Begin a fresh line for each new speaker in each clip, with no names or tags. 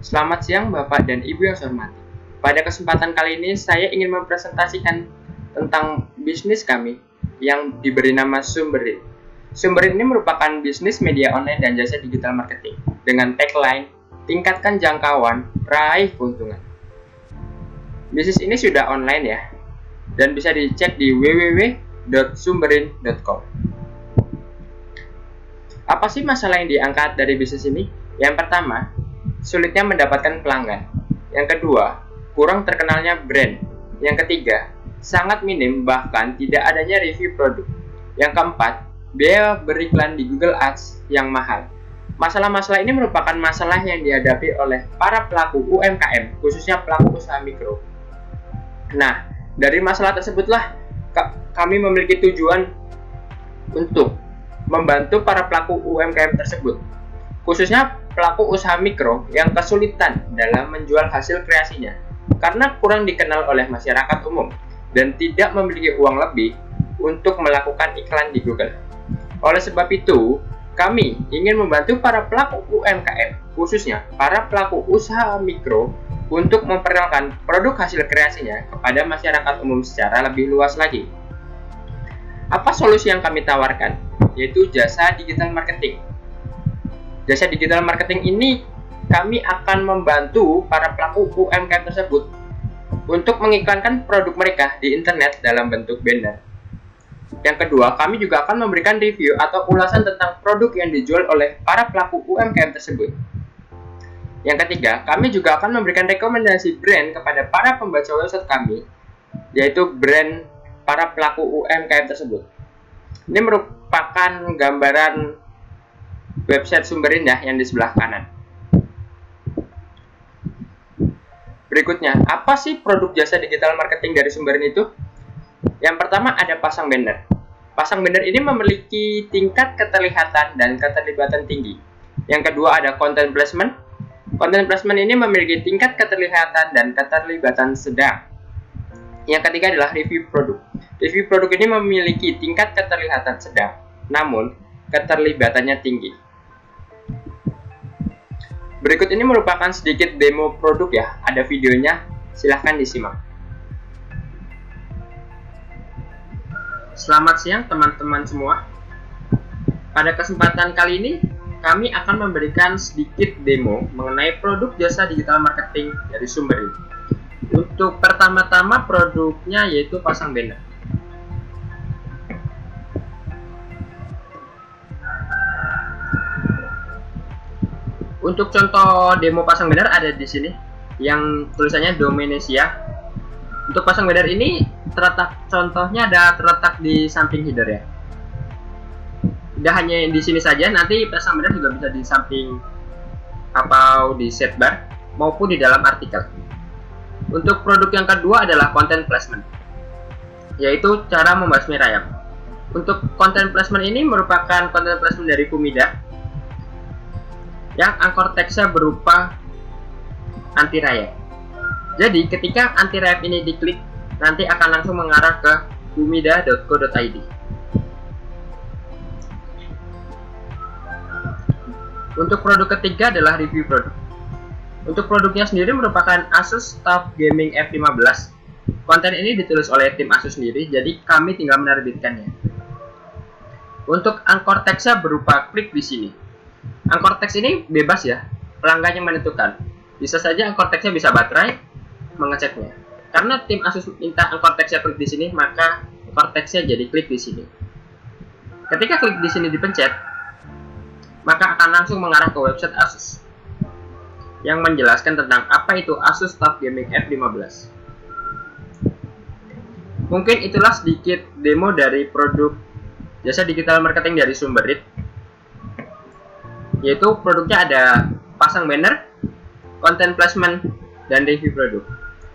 Selamat siang Bapak dan Ibu yang saya hormati. Pada kesempatan kali ini saya ingin mempresentasikan tentang bisnis kami yang diberi nama Sumberin. Sumberin ini merupakan bisnis media online dan jasa digital marketing dengan tagline, tingkatkan jangkauan, raih keuntungan. Bisnis ini sudah online ya, dan bisa dicek di www.sumberin.com. Apa sih masalah yang diangkat dari bisnis ini? Yang pertama, sulitnya mendapatkan pelanggan. Yang kedua, kurang terkenalnya brand. Yang ketiga, sangat minim bahkan tidak adanya review produk. Yang keempat, biaya beriklan di Google Ads yang mahal. Masalah-masalah ini merupakan masalah yang dihadapi oleh para pelaku UMKM, khususnya pelaku usaha mikro. Nah, dari masalah tersebutlah kami memiliki tujuan untuk membantu para pelaku UMKM tersebut, khususnya pelaku usaha mikro yang kesulitan dalam menjual hasil kreasinya karena kurang dikenal oleh masyarakat umum dan tidak memiliki uang lebih untuk melakukan iklan di Google. Oleh sebab itu, kami ingin membantu para pelaku UMKM, khususnya para pelaku usaha mikro, untuk memperkenalkan produk hasil kreasinya kepada masyarakat umum secara lebih luas lagi. Apa solusi yang kami tawarkan? Yaitu jasa digital marketing. Jasa digital marketing ini kami akan membantu para pelaku UMKM tersebut untuk mengiklankan produk mereka di internet dalam bentuk banner. Yang kedua, kami juga akan memberikan review atau ulasan tentang produk yang dijual oleh para pelaku UMKM tersebut. Yang ketiga, kami juga akan memberikan rekomendasi brand kepada para pembaca website kami, yaitu brand para pelaku UMKM tersebut. Ini merupakan gambaran website Sumberin ya, yang di sebelah kanan. Berikutnya, apa sih produk jasa digital marketing dari Sumberin itu? Yang pertama ada pasang banner. Pasang banner ini memiliki tingkat keterlihatan dan keterlibatan tinggi. Yang kedua ada content placement. Content placement ini memiliki tingkat keterlihatan dan keterlibatan sedang. Yang ketiga adalah review produk. Review produk ini memiliki tingkat keterlihatan sedang, namun keterlibatannya tinggi. Berikut ini merupakan sedikit demo produk ya, ada videonya, silahkan disimak. Selamat siang teman-teman semua. Pada kesempatan kali ini, kami akan memberikan sedikit demo mengenai produk jasa digital marketing dari Sumberin. Untuk pertama-tama produknya yaitu pasang banner. Untuk contoh demo pasang banner ada di sini, yang tulisannya Dominesia. Untuk pasang banner ini contohnya terletak di samping header ya. Tidak hanya di sini saja, nanti pasang banner juga bisa di samping atau di sidebar maupun di dalam artikel. Untuk produk yang kedua adalah content placement, yaitu cara membasmi rayap. Untuk content placement ini merupakan content placement dari Fumida yang anchor teksnya berupa anti rayap. Jadi ketika anti rayap ini diklik, nanti akan langsung mengarah ke fumida.co.id. Untuk produk ketiga adalah review produk. Untuk produknya sendiri merupakan Asus TUF Gaming F15. Konten ini ditulis oleh tim Asus sendiri, jadi kami tinggal menerbitkannya. Untuk anchor teksnya berupa klik di sini. Anchor teks ini bebas ya, pelanggan yang menentukan. Bisa saja anchor teksnya bisa baterai, mengeceknya. Karena tim Asus minta anchor teksnya klik di sini, maka anchor teksnya jadi klik di sini. Ketika klik di sini dipencet, maka akan langsung mengarah ke website Asus yang menjelaskan tentang apa itu Asus TUF Gaming F15. Mungkin itulah sedikit demo dari produk jasa digital marketing dari Sumberin, yaitu produknya ada pasang banner, content placement, dan review produk.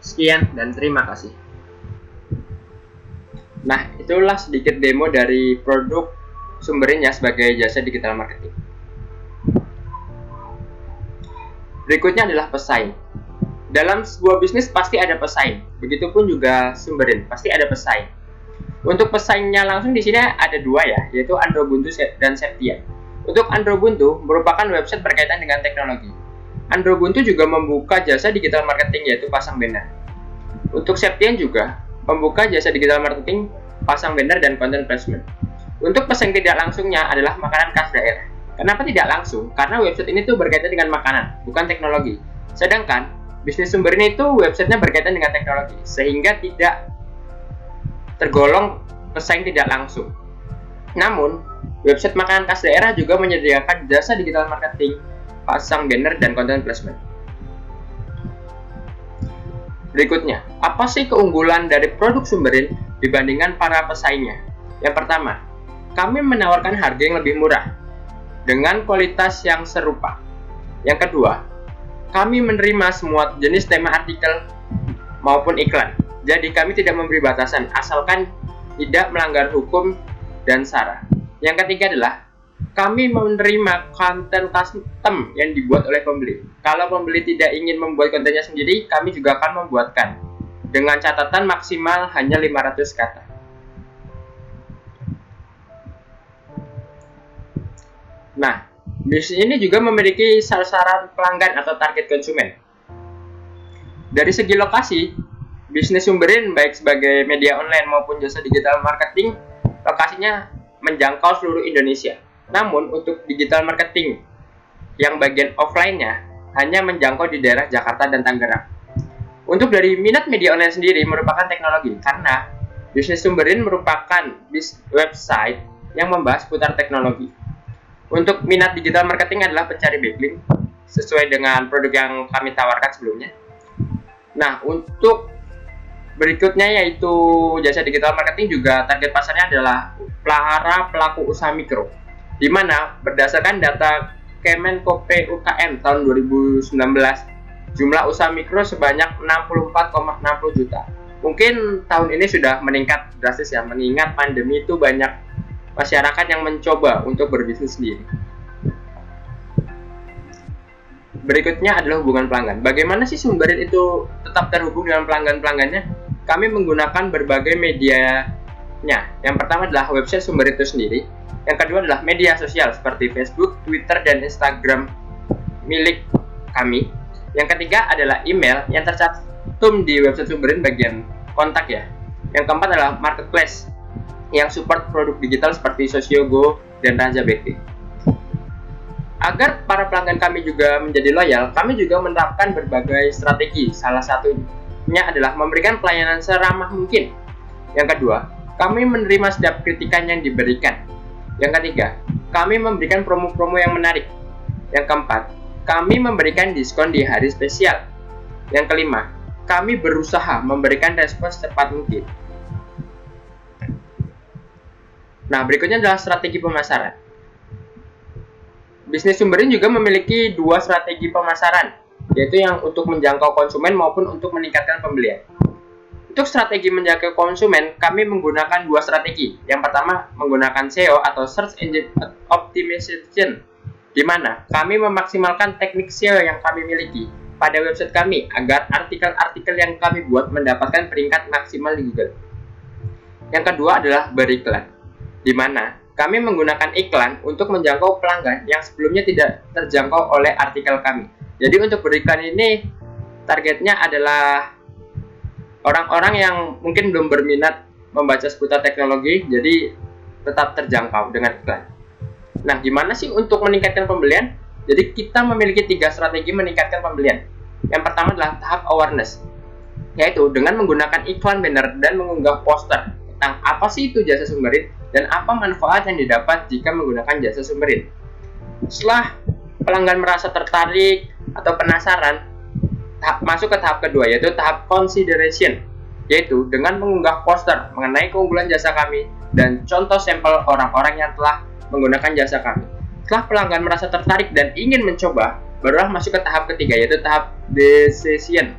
Sekian dan terima kasih. Nah, itulah sedikit demo dari produk Sumberin ya sebagai jasa digital marketing. Berikutnya adalah pesaing. Dalam sebuah bisnis pasti ada pesaing. Begitupun juga Sumberin, pasti ada pesaing. Untuk pesaingnya langsung di sini ada dua ya, yaitu Androbuntu dan Septia. Untuk Androbuntu merupakan website berkaitan dengan teknologi. Androbuntu juga membuka jasa digital marketing yaitu pasang banner. Untuk Septian juga membuka jasa digital marketing, pasang banner dan content placement. Untuk pesaing tidak langsungnya adalah makanan khas daerah. Kenapa tidak langsung? Karena website ini tuh berkaitan dengan makanan, bukan teknologi. Sedangkan bisnis sumber ini tuh websitenya berkaitan dengan teknologi, sehingga tidak tergolong pesaing tidak langsung. Namun, website makanan khas daerah juga menyediakan jasa digital marketing, pasang banner dan content placement. Berikutnya, apa sih keunggulan dari produk Sumberin dibandingkan para pesaingnya? Yang pertama, kami menawarkan harga yang lebih murah dengan kualitas yang serupa. Yang kedua, kami menerima semua jenis tema artikel maupun iklan. Jadi kami tidak memberi batasan asalkan tidak melanggar hukum dan SARA. Yang ketiga adalah kami menerima konten custom yang dibuat oleh pembeli. Kalau pembeli tidak ingin membuat kontennya sendiri, kami juga akan membuatkan dengan catatan maksimal hanya 500 kata. Nah, bisnis ini juga memiliki sasaran pelanggan atau target konsumen. Dari segi lokasi, bisnis Sumberin baik sebagai media online maupun jasa digital marketing, lokasinya menjangkau seluruh Indonesia. Namun untuk digital marketing yang bagian offline-nya hanya menjangkau di daerah Jakarta dan Tangerang. Untuk dari minat media online sendiri merupakan teknologi, karena bisnis Sumberin merupakan website yang membahas seputar teknologi. Untuk minat digital marketing adalah pencari backlink sesuai dengan produk yang kami tawarkan sebelumnya. Nah, untuk berikutnya yaitu jasa digital marketing juga target pasarnya adalah para pelaku usaha mikro, di mana berdasarkan data Kemenko PUKM tahun 2019, jumlah usaha mikro sebanyak 64,60 juta. Mungkin tahun ini sudah meningkat drastis ya, mengingat pandemi itu banyak masyarakat yang mencoba untuk berbisnis sendiri. Berikutnya adalah hubungan pelanggan. Bagaimana sih Sumberin itu tetap terhubung dengan pelanggan-pelanggannya? Kami menggunakan berbagai medianya. Yang pertama adalah website Sumberin itu sendiri. Yang kedua adalah media sosial seperti Facebook, Twitter, dan Instagram milik kami. Yang ketiga adalah email yang tercantum di website Sumberin bagian kontak ya. Yang keempat adalah marketplace yang support produk digital seperti Sosiogo dan Raja Bakery. Agar para pelanggan kami juga menjadi loyal, kami juga menerapkan berbagai strategi. Salah satunya adalah memberikan pelayanan seramah mungkin. Yang kedua, kami menerima setiap kritikan yang diberikan. Yang ketiga, kami memberikan promo-promo yang menarik. Yang keempat, kami memberikan diskon di hari spesial. Yang kelima, kami berusaha memberikan respon secepat mungkin. Nah, berikutnya adalah strategi pemasaran. Bisnis Sumberin juga memiliki dua strategi pemasaran, yaitu yang untuk menjangkau konsumen maupun untuk meningkatkan pembelian. Untuk strategi menjangkau konsumen, kami menggunakan dua strategi. Yang pertama, menggunakan SEO atau Search Engine Optimization, di mana kami memaksimalkan teknik SEO yang kami miliki pada website kami agar artikel-artikel yang kami buat mendapatkan peringkat maksimal di Google. Yang kedua adalah beriklan, di mana kami menggunakan iklan untuk menjangkau pelanggan yang sebelumnya tidak terjangkau oleh artikel kami. Jadi untuk beriklan ini targetnya adalah orang-orang yang mungkin belum berminat membaca seputar teknologi, jadi tetap terjangkau dengan iklan. Nah, gimana sih untuk meningkatkan pembelian? Jadi kita memiliki 3 strategi meningkatkan pembelian. Yang pertama adalah tahap awareness, yaitu dengan menggunakan iklan banner dan mengunggah poster tentang apa sih itu jasa Sumberin dan apa manfaat yang didapat jika menggunakan jasa Sumberin. Setelah pelanggan merasa tertarik atau penasaran, masuk ke tahap kedua, yaitu tahap consideration, yaitu dengan mengunggah poster mengenai keunggulan jasa kami dan contoh sampel orang-orang yang telah menggunakan jasa kami. Setelah pelanggan merasa tertarik dan ingin mencoba, barulah masuk ke tahap ketiga, yaitu tahap decision,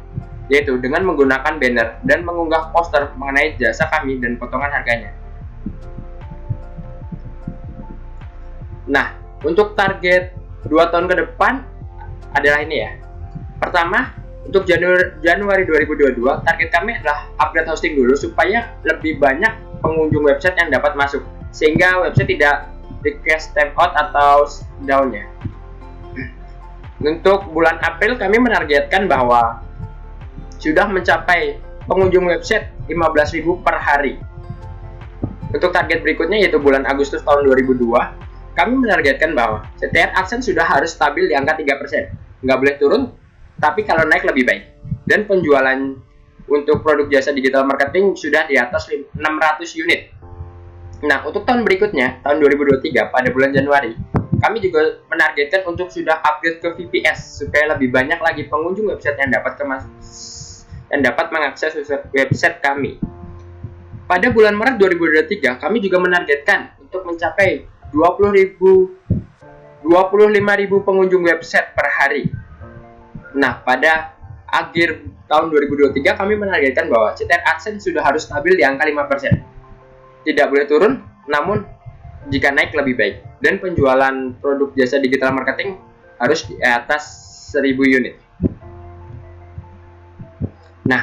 yaitu dengan menggunakan banner dan mengunggah poster mengenai jasa kami dan potongan harganya. Nah, untuk target 2 tahun ke depan adalah ini ya. Pertama, untuk Januari 2022, target kami adalah upgrade hosting dulu supaya lebih banyak pengunjung website yang dapat masuk, sehingga website tidak di crash, time out, atau down-nya. Untuk bulan April kami menargetkan bahwa sudah mencapai pengunjung website 15.000 per hari. Untuk target berikutnya yaitu bulan Agustus tahun 2002, kami menargetkan bahwa CTR AdSense sudah harus stabil di angka 3%. Nggak boleh turun, tapi kalau naik lebih baik. Dan penjualan untuk produk jasa digital marketing sudah di atas 600 unit. Nah, untuk tahun berikutnya, tahun 2023 pada bulan Januari, kami juga menargetkan untuk sudah upgrade ke VPS supaya lebih banyak lagi pengunjung website yang dapat mengakses website kami. Pada bulan Maret 2023, kami juga menargetkan untuk mencapai 25.000 pengunjung website per hari. Nah, pada akhir tahun 2023, kami menargetkan bahwa CTR AdSense sudah harus stabil di angka 5%. Tidak boleh turun, namun jika naik lebih baik. Dan penjualan produk jasa digital marketing harus di atas 1.000 unit. Nah,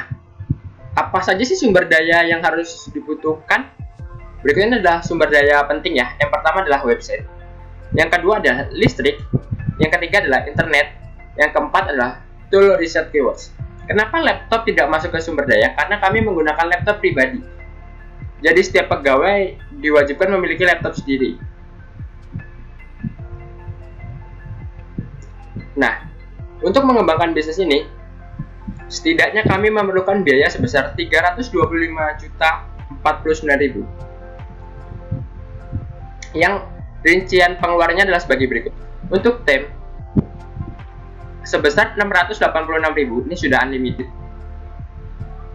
apa saja sih sumber daya yang harus dibutuhkan? Berikutnya adalah sumber daya penting ya. Yang pertama adalah website. Yang kedua adalah listrik. Yang ketiga adalah internet. Yang keempat adalah tool riset keywords. Kenapa laptop tidak masuk ke sumber daya? Karena kami menggunakan laptop pribadi. Jadi setiap pegawai diwajibkan memiliki laptop sendiri. Nah, untuk mengembangkan bisnis ini, setidaknya kami memerlukan biaya sebesar 325.049.000. Yang rincian pengeluarannya adalah sebagai berikut. Untuk theme sebesar 686.000, ini sudah unlimited.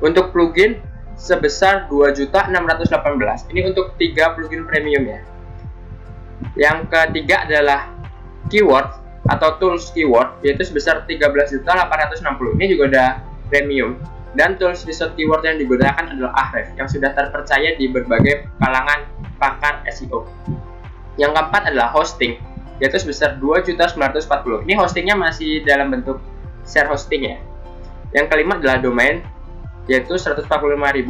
Untuk plugin sebesar 2.618. Ini untuk 3 plugin premium ya. Yang ketiga adalah keyword atau tools keyword, yaitu sebesar 13.860. Ini juga udah premium. Dan tools riset keyword yang digunakan adalah Ahrefs yang sudah terpercaya di berbagai kalangan pakar SEO. Yang keempat adalah hosting, yaitu sebesar 2.940. Ini hostingnya masih dalam bentuk share hosting ya. Yang kelima adalah domain, yaitu 145.000.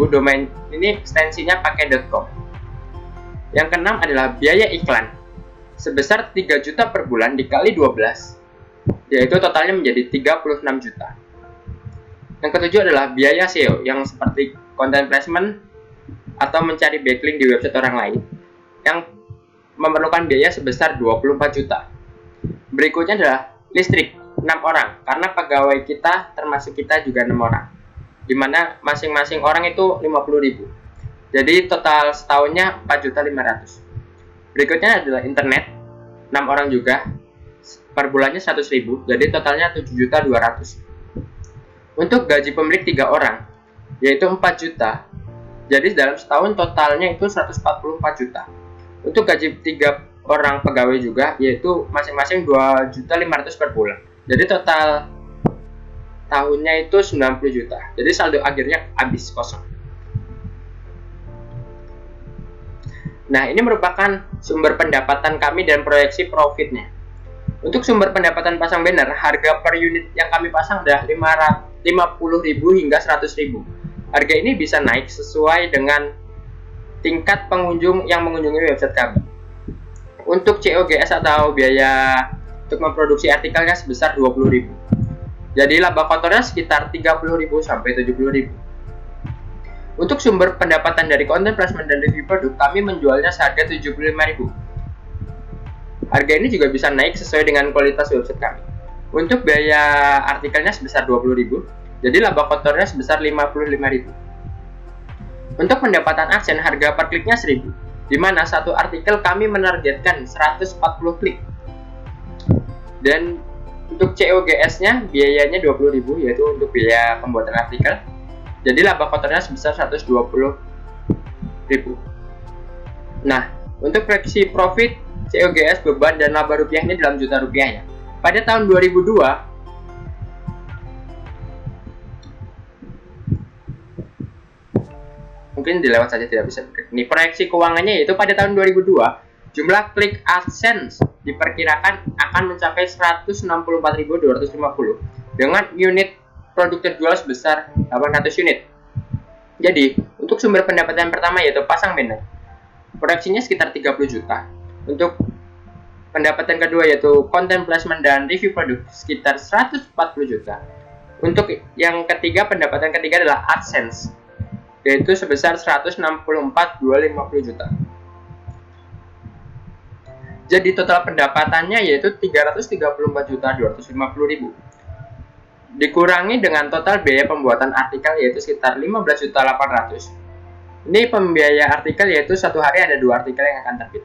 Domain ini ekstensinya pakai .com. Yang keenam adalah biaya iklan, sebesar 3 juta per bulan dikali 12, yaitu totalnya menjadi 36 juta. Yang ketujuh adalah biaya SEO yang seperti content placement atau mencari backlink di website orang lain, yang memerlukan biaya sebesar 24 juta. Berikutnya adalah listrik, 6 orang, karena pegawai kita termasuk kita juga 6 orang, dimana masing-masing orang itu 50.000. Jadi total setahunnya 4.500.000. Berikutnya adalah internet, 6 orang juga, per bulannya 100.000, jadi totalnya 7.200.000. Untuk gaji pemilik 3 orang, yaitu 4 juta, jadi dalam setahun totalnya itu 144 juta. Untuk gaji 3 orang pegawai juga, yaitu masing-masing 2.500.000 per bulan, jadi total tahunnya itu 90 juta. Jadi saldo akhirnya habis kosong. Nah, ini merupakan sumber pendapatan kami dan proyeksi profitnya. Untuk sumber pendapatan pasang banner, harga per unit yang kami pasang adalah 50.000 hingga 100.000. Harga ini bisa naik sesuai dengan tingkat pengunjung yang mengunjungi website kami. Untuk COGS atau biaya untuk memproduksi artikelnya sebesar 20.000. Jadi laba kotornya sekitar 30.000 sampai 70.000. Untuk sumber pendapatan dari content placement dan review produk, kami menjualnya seharga 75.000. Harga ini juga bisa naik sesuai dengan kualitas website kami. Untuk biaya artikelnya sebesar 20.000, jadi laba kotornya sebesar 55.000. Untuk pendapatan AdSense, harga per kliknya 1.000, di mana satu artikel kami menargetkan 140 klik. Dan untuk COGS-nya biayanya 20.000, yaitu untuk biaya pembuatan artikel. Jadi laba kotornya sebesar 120.000. Nah, untuk proyeksi profit, COGS, beban, dan laba rupiahnya dalam juta rupiah ya. Pada tahun 2002, mungkin dilewat saja, tidak bisa. Ini proyeksi keuangannya yaitu pada tahun 2002, jumlah klik AdSense diperkirakan akan mencapai 164.250 dengan unit produk terjual sebesar 800 unit. Jadi, untuk sumber pendapatan pertama yaitu pasang banner, proyeksinya sekitar 30 juta. Untuk pendapatan kedua yaitu content placement dan review produk sekitar 140 juta. Untuk yang ketiga, pendapatan ketiga adalah AdSense, yaitu sebesar 164,250 juta. Jadi total pendapatannya yaitu 334.250.000. Dikurangi dengan total biaya pembuatan artikel yaitu sekitar 15.800. Ini pembiaya artikel yaitu satu hari ada 2 artikel yang akan terbit.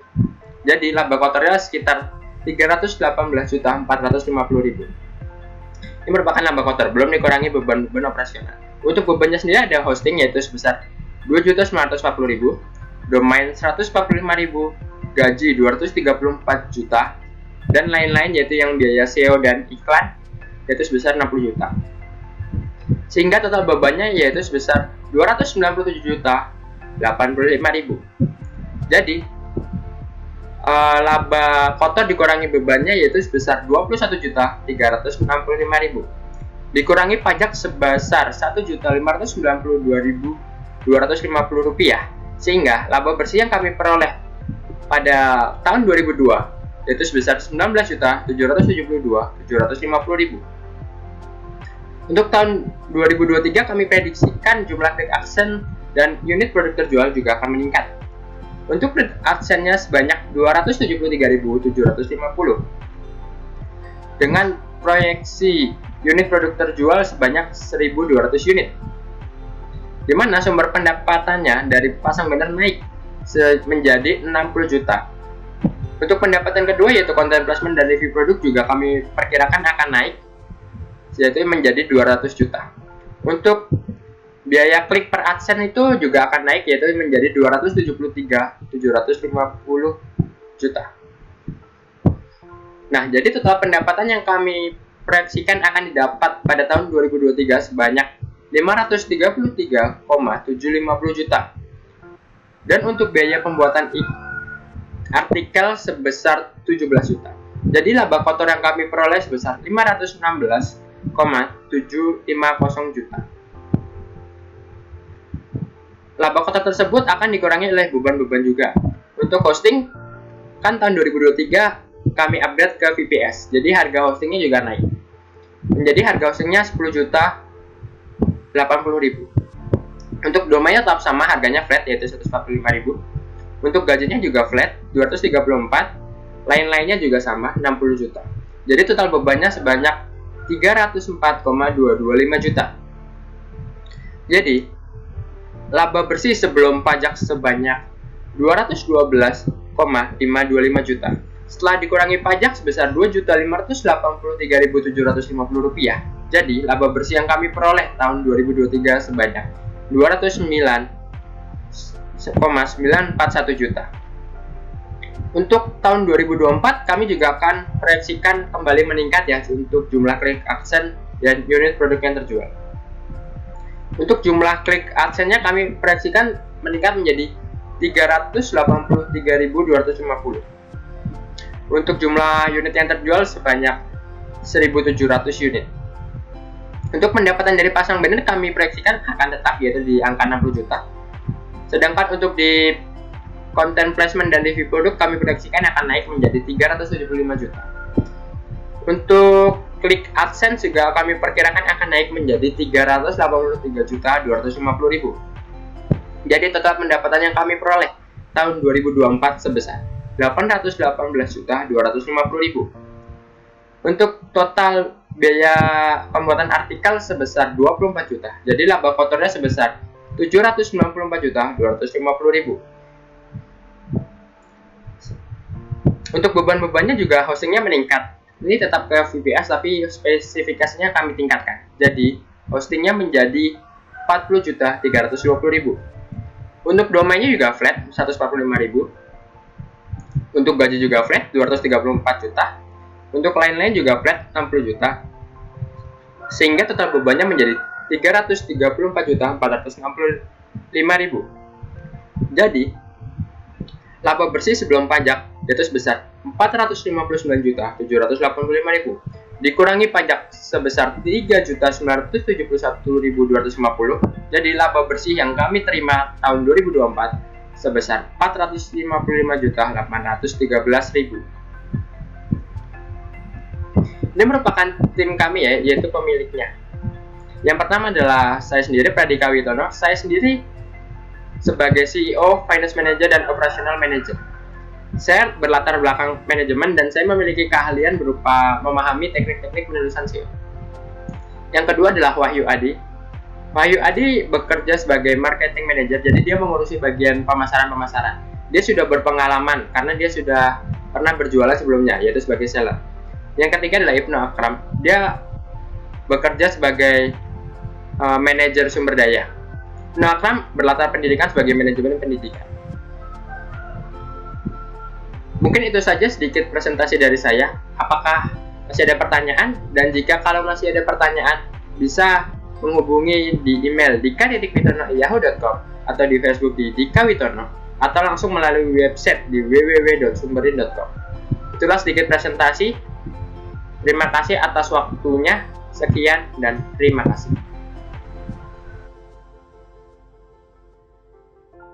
Jadi laba kotornya sekitar 318.450.000. Ini merupakan laba kotor, belum dikurangi beban operasional. Untuk bebannya sendiri ada hosting yaitu sebesar 2.940.000, domain 145.000, gaji 234 juta, dan lain-lain yaitu yang biaya SEO dan iklan yaitu sebesar 60 juta. Sehingga total bebannya yaitu sebesar 297.085.000. Jadi laba kotor dikurangi bebannya yaitu sebesar 21.365.000. Dikurangi pajak sebesar 1.592.250 rupiah, sehingga laba bersih yang kami peroleh pada tahun 2002 yaitu sebesar 19.772.750.000. Untuk tahun 2023 kami prediksikan jumlah klik AdSense dan unit produk terjual juga akan meningkat. Untuk klik AdSense-nya sebanyak 273.750 dengan proyeksi unit produk terjual sebanyak 1.200 unit, di mana sumber pendapatannya dari pasang banner naik menjadi 60 juta. Untuk pendapatan kedua yaitu content placement dan review produk juga kami perkirakan akan naik yaitu menjadi 200 juta. Untuk biaya klik per AdSense itu juga akan naik yaitu menjadi 273.750 juta. Nah, jadi total pendapatan yang kami proyeksikan akan didapat pada tahun 2023 sebanyak 533,750 juta. Dan untuk biaya pembuatan artikel sebesar 17 juta. Jadi laba kotor yang kami peroleh sebesar 516,750 juta. Laba kotor tersebut akan dikurangi oleh beban-beban juga. Untuk hosting, kan tahun 2023 kami upgrade ke VPS. Jadi harga hostingnya juga naik. Menjadi harga hostingnya 10.080.000. Untuk domainnya tetap sama, harganya flat yaitu 145.000. Untuk gajinya juga flat 234. Lain-lainnya juga sama 60 juta. Jadi total bebannya sebanyak 304,225 juta. Jadi laba bersih sebelum pajak sebanyak 212,525 juta. Setelah dikurangi pajak sebesar 2.583.750 rupiah. Jadi laba bersih yang kami peroleh tahun 2023 sebanyak 209,941 juta. Untuk tahun 2024 kami juga akan proyeksikan kembali meningkat ya untuk jumlah klik AdSense dan unit produk yang terjual. Untuk jumlah klik AdSense-nya kami proyeksikan meningkat menjadi 383.250. Untuk jumlah unit yang terjual sebanyak 1.700 unit. Untuk pendapatan dari pasang banner kami proyeksikan akan tetap yaitu di angka 60 juta. Sedangkan untuk di content placement dan review produk kami proyeksikan akan naik menjadi 375 juta. Untuk klik AdSense juga kami perkirakan akan naik menjadi 383.250.000. Jadi total pendapatan yang kami peroleh tahun 2024 sebesar 818.250.000. Untuk total biaya pembuatan artikel sebesar 24 juta. Jadi laba kotornya sebesar 794.250.000. Untuk beban-bebannya juga hostingnya meningkat. Ini tetap ke VPS tapi spesifikasinya kami tingkatkan. Jadi hostingnya menjadi 40.320.000. Untuk domainnya juga flat 145.000. Untuk gaji juga flat 234 juta. Untuk lain-lain juga flat 60 juta. Sehingga total bebannya menjadi 334.465.000. Jadi laba bersih sebelum pajak yaitu sebesar 459.785.000 dikurangi pajak sebesar 3.971.250. Jadi laba bersih yang kami terima tahun 2024 sebesar 455.813.000. Ini merupakan tim kami ya, yaitu pemiliknya. Yang pertama adalah saya sendiri, Pradika Witono. Saya sendiri sebagai CEO, Finance Manager, dan Operational Manager. Saya berlatar belakang manajemen dan saya memiliki keahlian berupa memahami teknik-teknik penulisan SEO. Yang kedua adalah Wahyu Adi. Wahyu Adi bekerja sebagai marketing manager, jadi dia mengurusi bagian pemasaran-pemasaran. Dia sudah berpengalaman karena dia sudah pernah berjualan sebelumnya, yaitu sebagai seller. Yang ketiga adalah Ibnu Akram. Dia bekerja sebagai manajer sumber daya. Ibnu Akram berlatar pendidikan sebagai manajemen pendidikan. Mungkin itu saja sedikit presentasi dari saya. Apakah masih ada pertanyaan? Dan jika kalau masih ada pertanyaan, bisa menghubungi di email dika.witono@yahoo.com atau di Facebook di Dika Witono, atau langsung melalui website di www.sumberin.com. Itulah sedikit presentasi. Terima kasih atas waktunya. Sekian dan terima kasih.